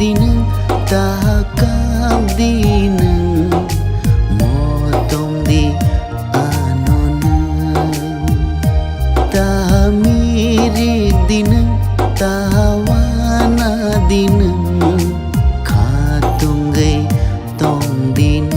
dinang tahakam dinang motong di anonan tahamiri dinang tahawana dinang katunggai tong dinang.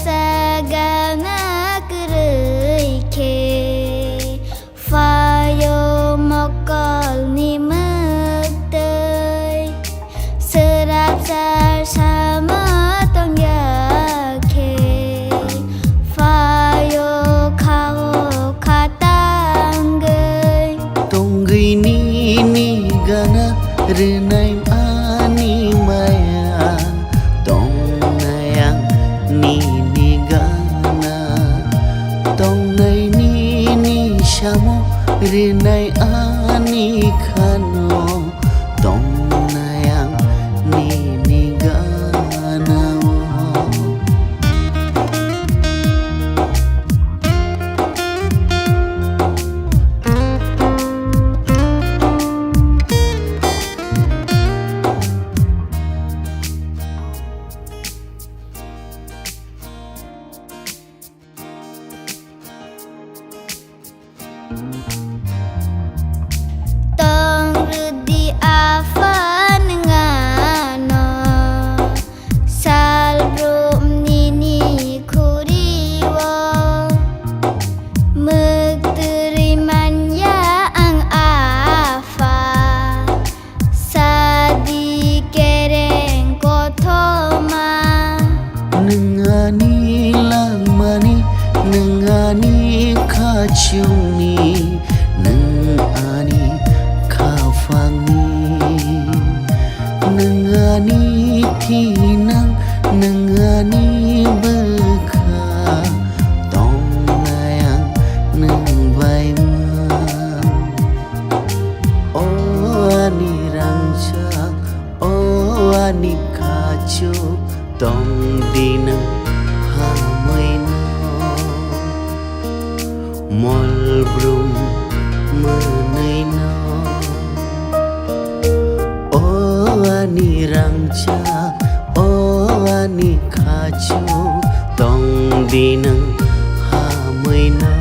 Sagana kerei ke fayo mokol ni mektai serap sar sama tong ya ke fayo kao katanggai tonggai ni gana renai ani maya tong nayang ni tong nai ni shamo rinai ani khano tong nayang ni gana tong rudi afa ngano salbrum nini kuriwo megteriman ya ang afa sadi kereng kotoma nengani lamani nengani kacungni nengani kafangi nengani tinang nengani beka tong nayang neng baimang oh ani rangcak oh ani kacuk tong dinang hamaino mol brum menaino oh ani rangcak oh ani kacuk tong dinang hamaino.